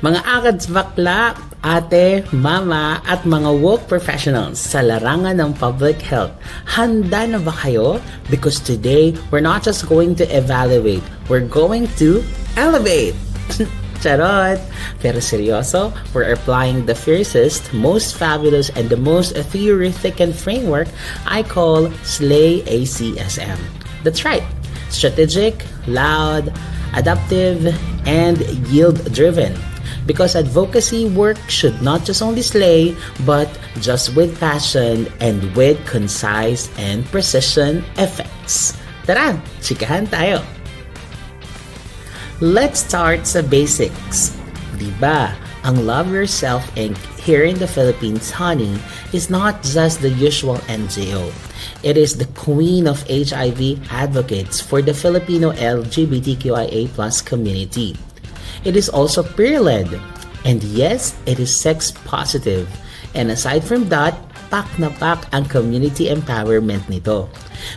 Mga agads bakla, ate, mama, at mga woke professionals sa larangan ng public health, handa na ba kayo? Because today, we're not just going to evaluate, we're going to elevate! Charot! Pero seryoso, we're applying the fiercest, most fabulous, and the most theoretical framework I call SLAY-ACSM. That's right! Strategic, loud, adaptive, and yield-driven. Because advocacy work should not just only slay, but just with passion and with concise and precision effects. Tara, chikahan tayo! Let's start sa basics. Diba, ang Love Yourself Inc. here in the Philippines, honey, is not just the usual NGO. It is the queen of HIV advocates for the Filipino LGBTQIA+ community. It is also peer-led. And yes, it is sex-positive. And aside from that, pak na pak ang community empowerment nito.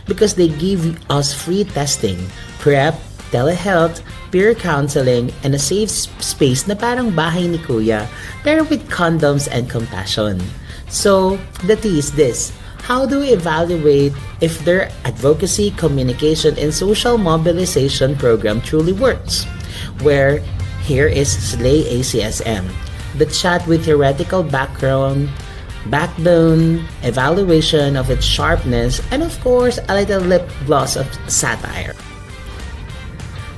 Because they give us free testing, PrEP, telehealth, peer counseling, and a safe space na parang bahay ni Kuya, pero with condoms and compassion. So, the tea is this. How do we evaluate if their advocacy, communication, and social mobilization program truly works? Where here is SLAY-ACSM, the chat with theoretical backbone, evaluation of its sharpness, and of course, a little lip gloss of satire.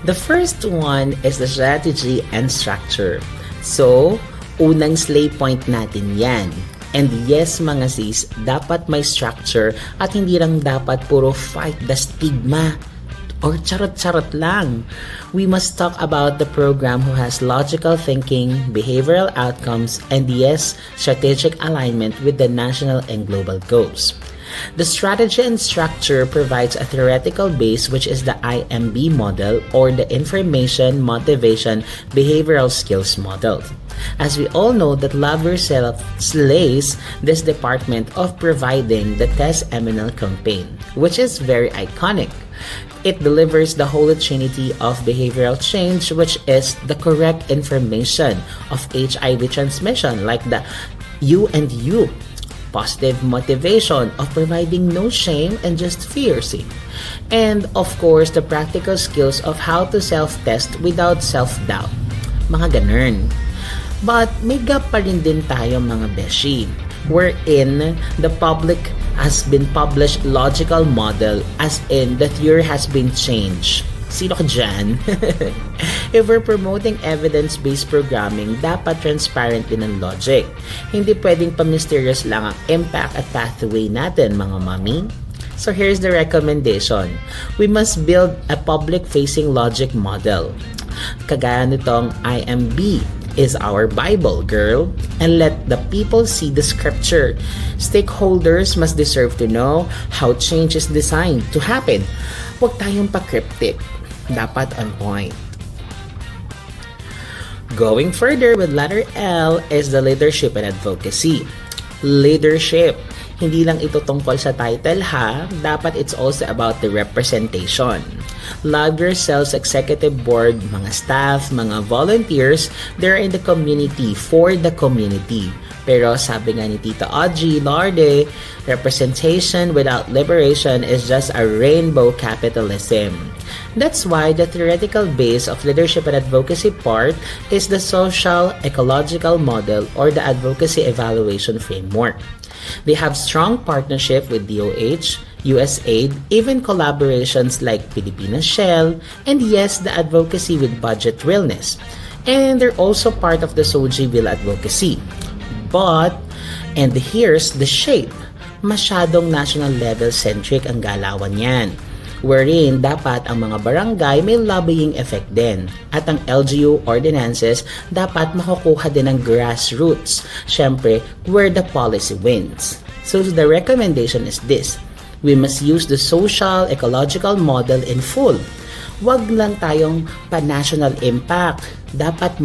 The first one is the strategy and structure. So, unang slay point natin yan. And yes mga sis, dapat may structure at hindi lang dapat puro fight the stigma or charot-charot lang. We must talk about the program who has logical thinking, behavioral outcomes, and yes, strategic alignment with the national and global goals. The strategy and structure provides a theoretical base, which is the IMB model or the Information, Motivation, Behavioral Skills model. As we all know that Love Yourself slays this department of providing the Test Eminal campaign, which is very iconic. It delivers the holy trinity of behavioral change, which is the correct information of HIV transmission, like the you and you. Positive motivation of providing no shame and just fiercing. And of course, the practical skills of how to self-test without self-doubt. Mga ganun. But may gap pa rin din tayo mga beshi, wherein the public has been published logical model as in the theory has been changed. Sino ka dyan? If we're promoting evidence-based programming, dapat transparent din ang logic. Hindi pwedeng pa-mysterious lang ang impact at pathway natin, mga mami. So here's the recommendation. We must build a public-facing logic model. Kagaya nitong IMB is our Bible, girl. And let the people see the scripture. Stakeholders must deserve to know how change is designed to happen. Huwag tayong pa-cryptic. Dapat on point. Going further with letter L is the leadership and advocacy. Leadership. Hindi lang ito tungkol sa title ha, dapat it's also about the representation. Love Yourself's executive board, mga staff, mga volunteers, they're in the community, for the community. Pero sabi nga ni Tita Audrey Larde, representation without liberation is just a rainbow capitalism. That's why the theoretical base of leadership and advocacy part is the social ecological model or the advocacy evaluation framework. They have strong partnership with DOH, USAID, even collaborations like Pilipinas Shell, and yes, the advocacy with Budget Realness. And they're also part of the Sojiville advocacy. But, and here's the shape, masyadong national level centric ang galawan yan. Wherein dapat ang mga barangay may lobbying effect din. At ang LGU ordinances dapat makukuha din ng grassroots. Syempre, where the policy wins. So the recommendation is this. We must use the social ecological model in full. wag lang tayong pa-national impact. Dapat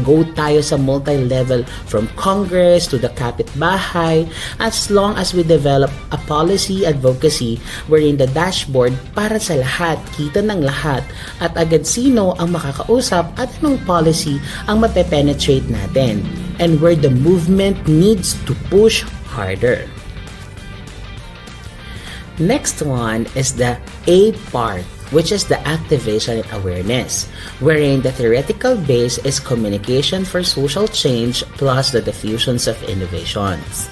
go tayo sa multi-level from Congress to the kapitbahay as long as we develop a policy advocacy wherein the dashboard para sa lahat, kita ng lahat at agad sino ang makakausap at anong policy ang mape-penetrate natin and where the movement needs to push harder. Next one is the A part, which is the activation and awareness, wherein the theoretical base is communication for social change plus the diffusions of innovations.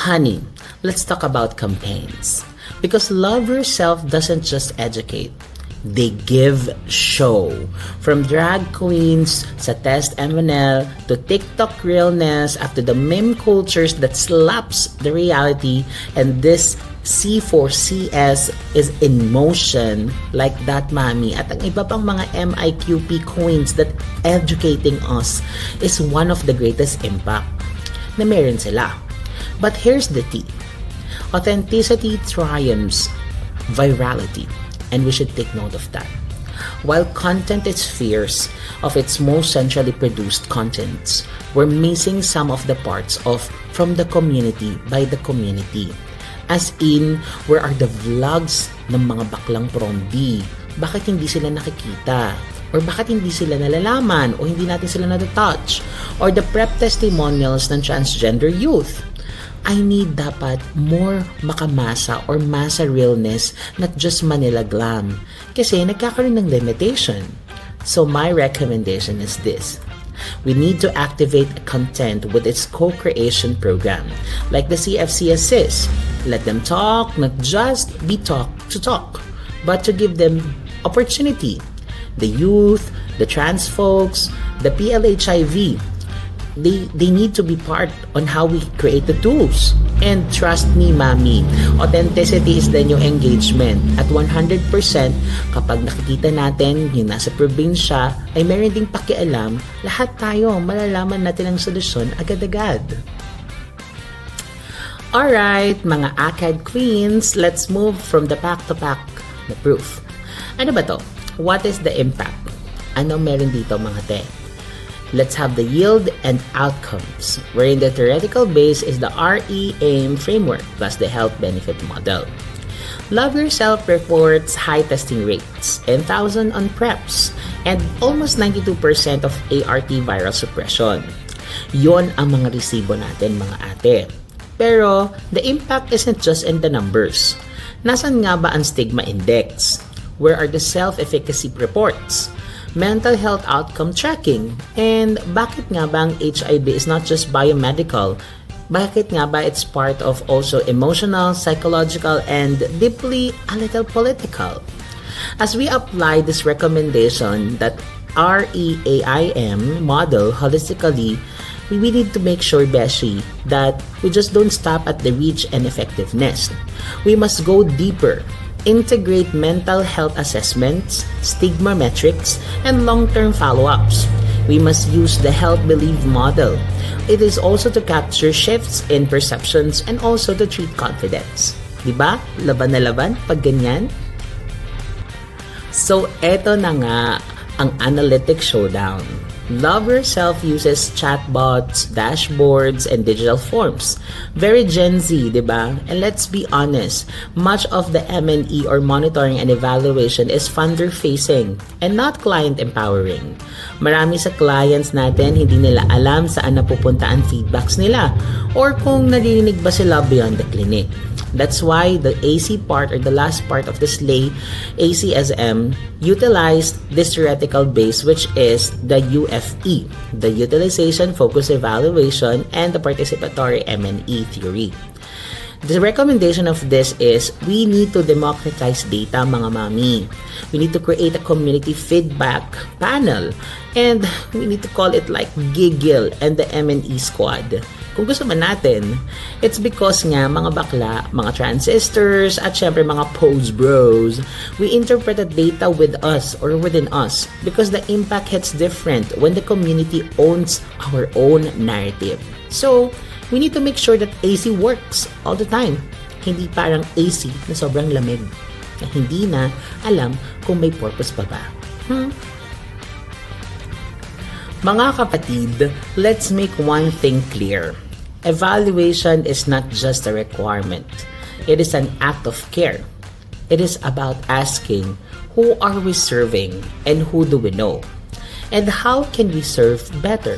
Honey, let's talk about campaigns. Because Love Yourself doesn't just educate, they give show. From drag queens sa test MNL to TikTok realness after the meme cultures that slaps the reality, and this C4CS is in motion like that, mami. At ang iba pang mga MIQP queens that educating us is one of the greatest impact na meron sila. But here's the tea. Authenticity triumphs virality, and we should take note of that. While content is fierce of its most centrally produced contents, we're missing some of the parts of from the community by the community. As in, where are the vlogs ng mga baklang prondi? Bakit hindi sila nakikita? Or bakit hindi sila nalalaman? O hindi natin sila natatouch? Or the prep testimonials ng transgender youth? I need dapat more makamasa or masa realness, not just Manila glam. Kasi nagkakaroon ng limitation. So my recommendation is this. We need to activate content with its co-creation program, like the CFC Assist. Let them talk, not just be talk to talk, but to give them opportunity. The youth, the trans folks, the PLHIV, they need to be part on how we create the tools. And trust me, mami, authenticity is the new engagement. At 100%, kapag nakikita natin yung nasa probinsya ay meron ding pakialam, lahat tayo malalaman natin ang solusyon agad-agad. Alright, mga ACAD queens, let's move from the pack to pack na proof. Ano ba to? What is the impact? Ano meron dito, mga te? Let's have the yield and outcomes, wherein the theoretical base is the RE-AIM framework plus the health benefit model. Love Yourself reports high testing rates, 10,000 on preps, and almost 92% of ART viral suppression. Yon ang mga resibo natin, mga ate. Pero, the impact isn't just in the numbers. Nasaan nga ba ang stigma index? Where are the self-efficacy reports? Mental health outcome tracking? And bakit nga ba ang HIV is not just biomedical? Bakit nga ba it's part of also emotional, psychological, and deeply a little political? As we apply this recommendation that RE-AIM model holistically, we need to make sure, Beshi, that we just don't stop at the reach and effectiveness. We must go deeper. Integrate mental health assessments, stigma metrics, and long-term follow-ups. We must use the health belief model. It is also to capture shifts in perceptions and also to treat confidence. Diba? Laban na laban pag ganyan. So, eto na nga ang analytic showdown. Love Yourself uses chatbots, dashboards, and digital forms. Very Gen Z, diba? And let's be honest, much of the M&E or monitoring and evaluation is funder-facing and not client-empowering. Marami sa clients natin, hindi nila alam saan napupunta ang feedbacks nila or kung narinig ba sila beyond the clinic. That's why the AC part or the last part of the SLAY-ACSM utilized this theoretical base, which is the UFE, the Utilization Focus Evaluation, and the Participatory M&E theory. The recommendation of this is we need to democratize data, mga mami. We need to create a community feedback panel, and we need to call it like Giggle and the M&E squad. Kung gusto man natin, it's because nga mga bakla, mga transistors, at syempre mga pose bros, we interpreted data with us or within us because the impact hits different when the community owns our own narrative. So, we need to make sure that AC works all the time. Hindi parang AC na sobrang lamig. na hindi na alam kung may purpose pa ba. Mga kapatid, let's make one thing clear. Evaluation is not just a requirement. It is an act of care. It is about asking, who are we serving and who do we know? And how can we serve better?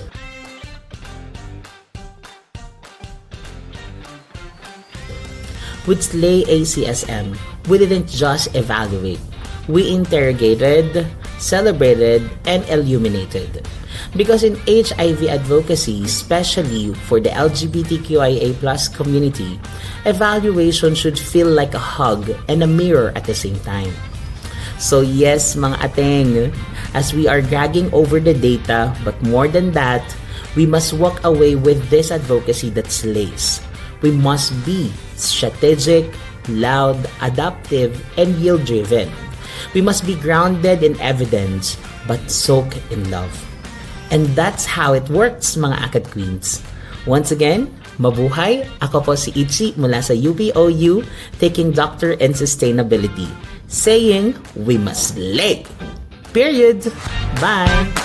With SLAY-ACSM, we didn't just evaluate. We interrogated, celebrated, and illuminated. Because in HIV advocacy, especially for the LGBTQIA+ community, evaluation should feel like a hug and a mirror at the same time. So yes, mga ateng, as we are gagging over the data, but more than that, we must walk away with this advocacy that slays. We must be strategic, loud, adaptive, and yield-driven. We must be grounded in evidence, but soaked in love. And that's how it works, mga ACAD Queens. Once again, mabuhay! Ako po si Itzy mula sa UPOU, taking Doctor in Sustainability, saying we must slay! Period! Bye!